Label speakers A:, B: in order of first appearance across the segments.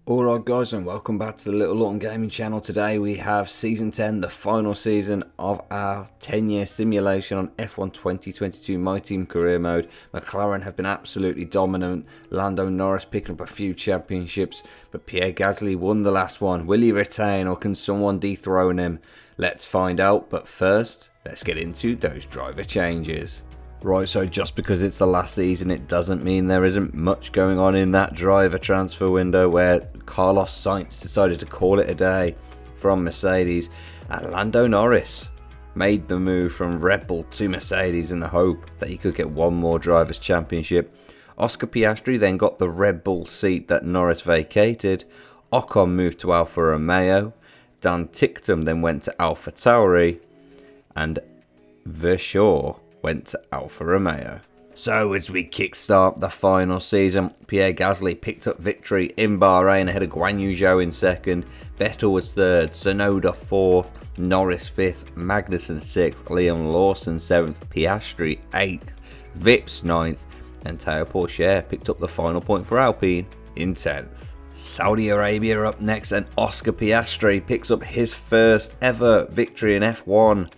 A: Alright guys, and welcome back to the Little Lawton Gaming channel. Today we have Season 10, the final season of our 10-year simulation on F1 2022 My Team Career Mode. McLaren have been absolutely dominant, Lando Norris picking up a few championships, but Pierre Gasly won the last one. Will he retain or can someone dethrone him? Let's find out, but first, let's get into those driver changes. Right, so just because it's the last season, it doesn't mean there isn't much going on in that driver transfer window where Carlos Sainz decided to call it a day from Mercedes, and Lando Norris made the move from Red Bull to Mercedes in the hope that he could get one more Drivers' Championship. Oscar Piastri then got the Red Bull seat that Norris vacated. Ocon moved to Alfa Romeo. Dan Ticktum then went to Alpha Tauri, and Verschoor went to Alfa Romeo. So as we kickstart the final season, Pierre Gasly picked up victory in Bahrain ahead of Guan Yu Zhou in second. Vettel was third, Tsunoda fourth, Norris fifth, Magnussen sixth, Liam Lawson seventh, Piastri eighth, Vips ninth, and Théo Pourchaire picked up the final point for Alpine in 10th. Saudi Arabia up next, and Oscar Piastri picks up his first ever victory in F1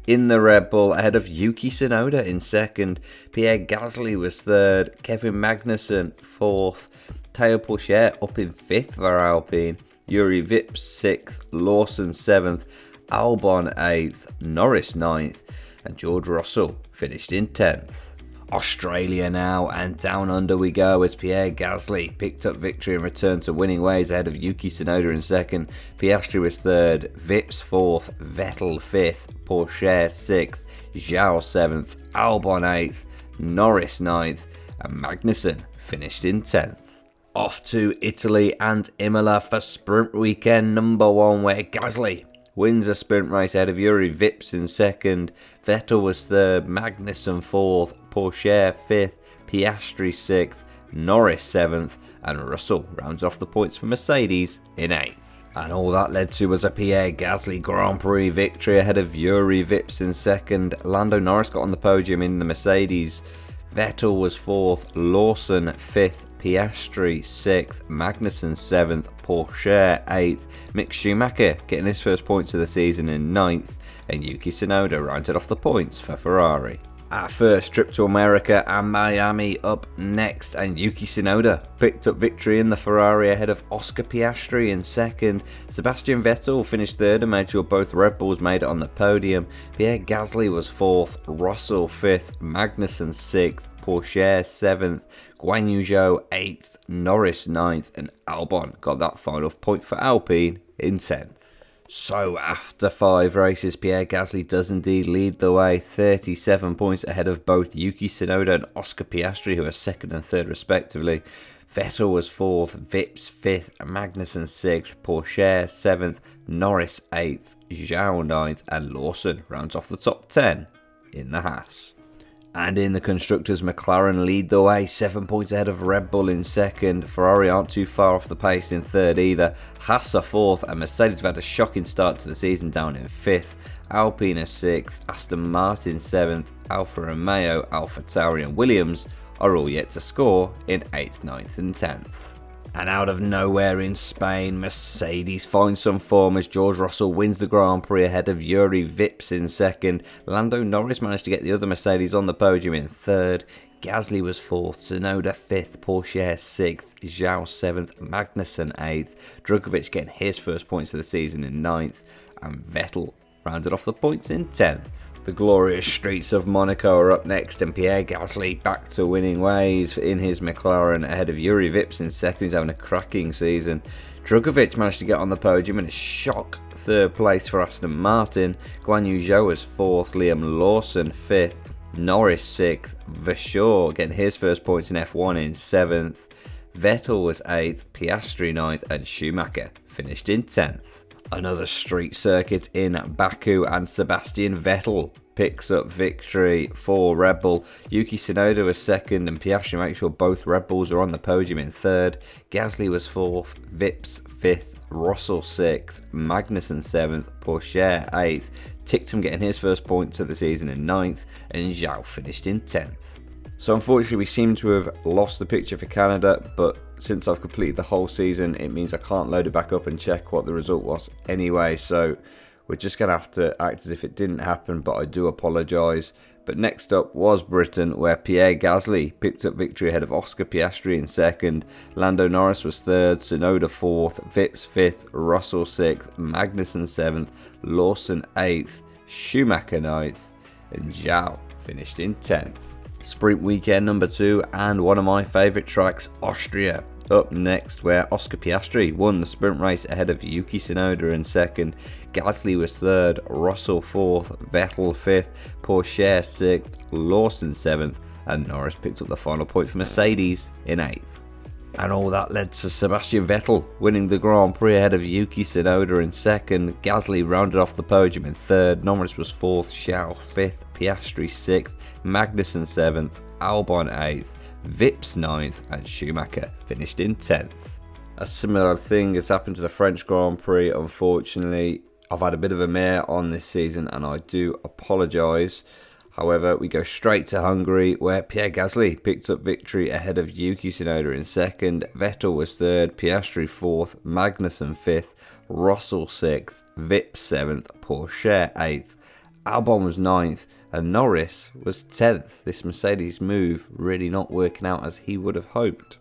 A: in the Red Bull ahead of Yuki Tsunoda in second. Pierre Gasly was third, Kevin Magnussen fourth, Théo Pourchaire up in fifth for Alpine, Yuri Vips sixth, Lawson seventh, Albon eighth, Norris ninth, and George Russell finished in 10th. Australia now, and down under we go as Pierre Gasly picked up victory and returned to winning ways ahead of Yuki Tsunoda in second. Piastri was third, Vips fourth, Vettel fifth, Pourchaire sixth, Zhou seventh, Albon 8th, Norris 9th, and Magnussen finished in 10th. Off to Italy and Imola for sprint weekend number 1, where Gasly wins a sprint race ahead of Yuri Vips in second. Vettel was third, Magnussen 4th, Pourchaire 5th, Piastri 6th, Norris 7th, and Russell rounds off the points for Mercedes in 8th. And all that led to was a Pierre Gasly Grand Prix victory ahead of Yuri Vips in second. Lando Norris got on the podium in the Mercedes. Vettel was 4th, Lawson 5th, Piastri 6th, Magnussen 7th, Pourchaire 8th, Mick Schumacher getting his first points of the season in 9th, and Yuki Tsunoda rounded off the points for Ferrari. Our first trip to America and Miami up next, and Yuki Tsunoda picked up victory in the Ferrari ahead of Oscar Piastri in second. Sebastian Vettel finished third and made sure both Red Bulls made it on the podium. Pierre Gasly was 4th, Russell 5th, Magnussen 6th, Pourchaire 7th, Guan Yu Zhou 8th, Norris 9th, and Albon got that final point for Alpine in 10th. So after 5 races, Pierre Gasly does indeed lead the way, 37 points ahead of both Yuki Tsunoda and Oscar Piastri, who are 2nd and 3rd respectively. Vettel was 4th, Vips 5th, Magnussen 6th, Pourchaire 7th, Norris 8th, Zhou 9th, and Lawson rounds off the top 10 in the Haas. And in the Constructors, McLaren lead the way, 7 points ahead of Red Bull in second. Ferrari aren't too far off the pace in third either. Haas are 4th, and Mercedes have had a shocking start to the season down in 5th. Alpine are 6th, Aston Martin 7th, Alfa Romeo, Alpha Tauri and Williams are all yet to score in 8th, 9th and 10th. And out of nowhere in Spain, Mercedes finds some form as George Russell wins the Grand Prix ahead of Yuri Vips in second. Lando Norris managed to get the other Mercedes on the podium in third. Gasly was 4th, Tsunoda 5th, Pourchaire 6th, Zhou 7th, Magnussen 8th, Drugovich getting his first points of the season in 9th, and Vettel rounded off the points in 10th. The glorious streets of Monaco are up next, and Pierre Gasly back to winning ways in his McLaren ahead of Yuri Vips in second. He's having a cracking season. Drugovich managed to get on the podium in a shock 3rd place for Aston Martin. Guan Yu Zhou was 4th, Liam Lawson 5th, Norris 6th, Verschoor getting his first points in F1 in 7th. Vettel was 8th, Piastri 9th, and Schumacher finished in 10th. Another street circuit in Baku, and Sebastian Vettel picks up victory for Red Bull. Yuki Tsunoda was 2nd, and Piastri makes sure both Red Bulls are on the podium in 3rd. Gasly was 4th, Vips 5th, Russell 6th, Magnussen 7th, Pourchaire 8th, Ticktum getting his first points of the season in 9th, and Zhou finished in 10th. So unfortunately we seem to have lost the picture for Canada, but since I've completed the whole season, it means I can't load it back up and check what the result was anyway, so we're just going to have to act as if it didn't happen, but I do apologise. But next up was Britain, where Pierre Gasly picked up victory ahead of Oscar Piastri in second, Lando Norris was third, Tsunoda fourth, Vips fifth, Russell sixth, Magnussen seventh, Lawson eighth, Schumacher ninth, and Zhou finished in 10th. Sprint weekend number 2 and one of my favourite tracks, Austria. Up next, where Oscar Piastri won the sprint race ahead of Yuki Tsunoda in second, Gasly was third, Russell fourth, Vettel fifth, Pourchaire sixth, Lawson seventh, and Norris picked up the final point for Mercedes in 8th. And all that led to Sebastian Vettel winning the Grand Prix ahead of Yuki Tsunoda in second. Gasly rounded off the podium in third, Norris was fourth, Zhou fifth, Piastri sixth, Magnussen seventh, Albon eighth, Vips ninth, and Schumacher finished in 10th. A similar thing has happened to the French Grand Prix. Unfortunately, I've had a bit of a mare on this season and I do apologise. However, we go straight to Hungary, where Pierre Gasly picked up victory ahead of Yuki Tsunoda in second, Vettel was third, Piastri fourth, Magnussen fifth, Russell sixth, Vips seventh, Pourchaire eighth, Albon was ninth, and Norris was 10th. This Mercedes move really not working out as he would have hoped.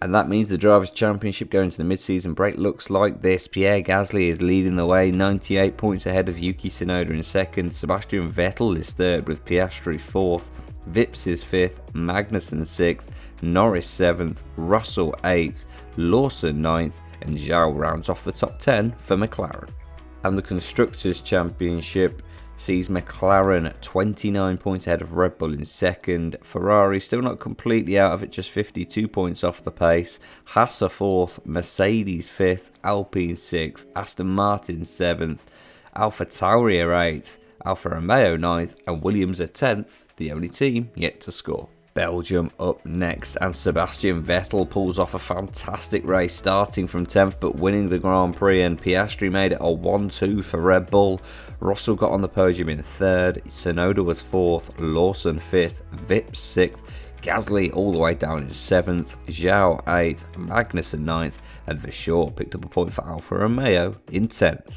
A: And that means the Drivers' Championship going to the mid-season break looks like this. Pierre Gasly is leading the way, 98 points ahead of Yuki Tsunoda in second. Sebastian Vettel is third with Piastri fourth. Vips is fifth, Magnussen sixth, Norris seventh, Russell eighth, Lawson ninth, and Zhou rounds off the top 10 for McLaren. And the Constructors' Championship sees McLaren 29 points ahead of Red Bull in second. Ferrari still not completely out of it, just 52 points off the pace. Haas are fourth, Mercedes fifth, Alpine sixth, Aston Martin seventh, AlphaTauri are eighth, Alfa Romeo ninth, and Williams are 10th, the only team yet to score. Belgium up next, and Sebastian Vettel pulls off a fantastic race, starting from 10th but winning the Grand Prix, and Piastri made it a 1-2 for Red Bull. Russell got on the podium in 3rd, Tsunoda was 4th, Lawson 5th, Vips 6th, Gasly all the way down in 7th, Zhou 8th, Magnussen 9th, and Verschoor picked up a point for Alfa Romeo in 10th.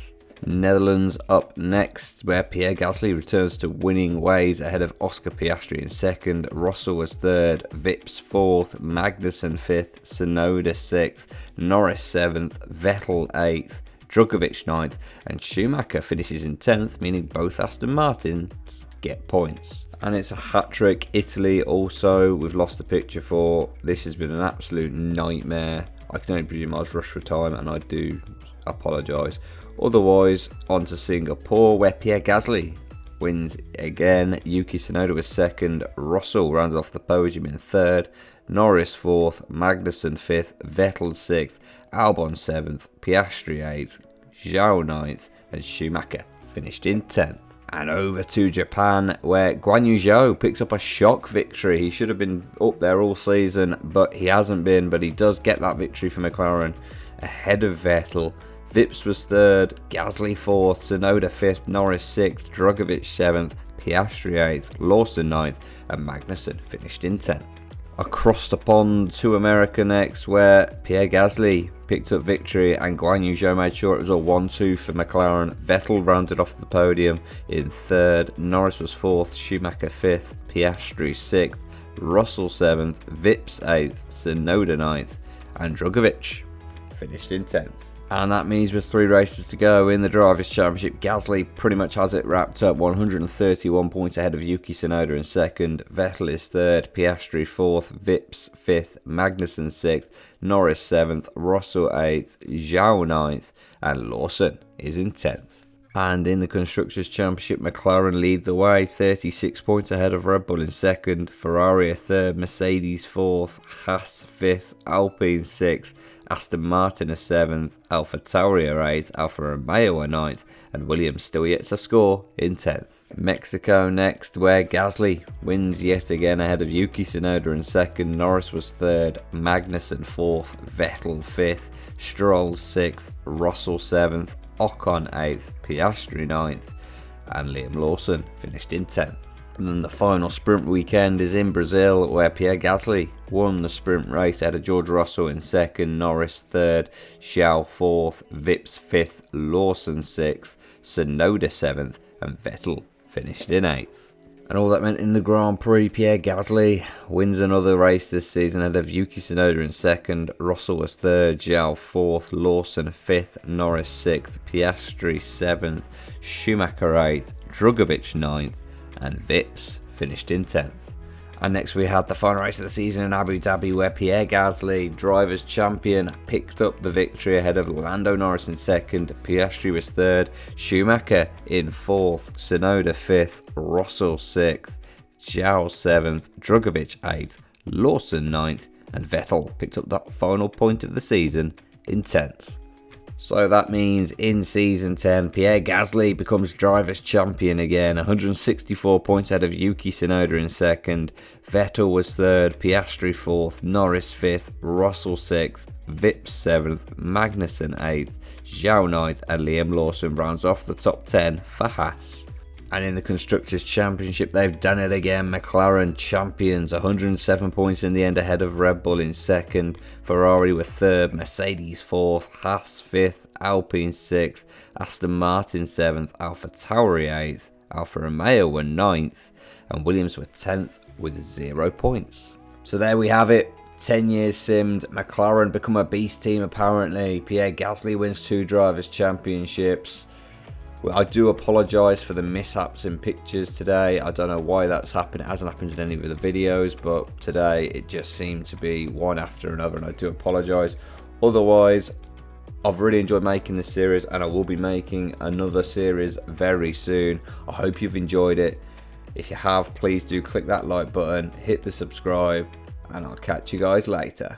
A: Netherlands up next, where Pierre Gasly returns to winning ways ahead of Oscar Piastri in second, Russell was third, Vips fourth, Magnussen fifth, Tsunoda sixth, Norris seventh, Vettel eighth, Drugovich ninth, and Schumacher finishes in 10th, meaning both Aston Martins get points. And it's a hat-trick. Italy also, we've lost the picture for. This has been an absolute nightmare. I can only presume I was rushed for time, and I do apologise. Otherwise, on to Singapore, where Pierre Gasly wins again. Yuki Tsunoda was second, Russell rounds off the podium in 3rd, Norris 4th, Magnussen 5th, Vettel 6th, Albon 7th, Piastri 8th, Zhou 9th, and Schumacher finished in 10th. And over to Japan, where Guan Yu Zhou picks up a shock victory. He should have been up there all season, but he hasn't been. But he does get that victory for McLaren ahead of Vettel. Vips was 3rd, Gasly 4th, Tsunoda 5th, Norris 6th, Drugovich 7th, Piastri 8th, Lawson 9th, and Magnussen finished in 10th. Across the pond to America next, where Pierre Gasly picked up victory and Guan Yu Zhou made sure it was a 1-2 for McLaren. Vettel rounded off the podium in 3rd, Norris was 4th, Schumacher 5th, Piastri 6th, Russell 7th, Vips 8th, Tsunoda 9th, and Drugovich finished in 10th. And that means with 3 races to go in the Drivers' Championship, Gasly pretty much has it wrapped up, 131 points ahead of Yuki Tsunoda in 2nd, Vettel is 3rd, Piastri 4th, Vips 5th, Magnussen 6th, Norris 7th, Russell 8th, Zhou 9th, and Lawson is in 10th. And in the Constructors' Championship, McLaren lead the way, 36 points ahead of Red Bull in 2nd, Ferrari are 3rd, Mercedes 4th, Haas 5th, Alpine 6th, Aston Martin are 7th, AlphaTauri are 8th, Alfa Romeo are 9th, and Williams still yet to score in 10th. Mexico next, where Gasly wins yet again ahead of Yuki Tsunoda in 2nd, Norris was 3rd, Magnussen 4th, Vettel 5th, Stroll 6th, Russell 7th, Ocon 8th, Piastri 9th, and Liam Lawson finished in 10th. And then the final sprint weekend is in Brazil, where Pierre Gasly won the sprint race ahead of George Russell in second, Norris third, Zhou fourth, Vips fifth, Lawson sixth, Tsunoda seventh, and Vettel finished in eighth. And all that meant in the Grand Prix, Pierre Gasly wins another race this season ahead of Yuki Tsunoda in second, Russell was third, Zhou fourth, Lawson fifth, Norris sixth, Piastri seventh, Schumacher eighth, Drugovich ninth, and Vips finished in 10th. And next we had the final race of the season in Abu Dhabi, where Pierre Gasly, drivers' champion, picked up the victory ahead of Lando Norris in second, Piastri was third, Schumacher in fourth, Tsunoda fifth, Russell sixth, Zhou seventh, Drugovich eighth, Lawson ninth, and Vettel picked up that final point of the season in 10th. So that means in Season 10, Pierre Gasly becomes Drivers' Champion again, 164 points ahead of Yuki Tsunoda in second, Vettel was third, Piastri fourth, Norris fifth, Russell sixth, Vips seventh, Magnussen eighth, Zhou ninth, and Liam Lawson rounds off the top 10 for Haas. And in the Constructors' Championship, they've done it again. McLaren champions, 107 points in the end ahead of Red Bull in second. Ferrari were third, Mercedes fourth, Haas fifth, Alpine sixth, Aston Martin seventh, AlphaTauri eighth, Alfa Romeo were ninth, and Williams were 10th with 0 points. So there we have it. 10 years simmed, McLaren become a beast team apparently. Pierre Gasly wins 2 Drivers' Championships. Well, I do apologise for the mishaps in pictures today. I don't know why that's happened. It hasn't happened in any of the videos, but today it just seemed to be one after another, and I do apologise. Otherwise, I've really enjoyed making this series, and I will be making another series very soon. I hope you've enjoyed it. If you have, please do click that like button, hit the subscribe, and I'll catch you guys later.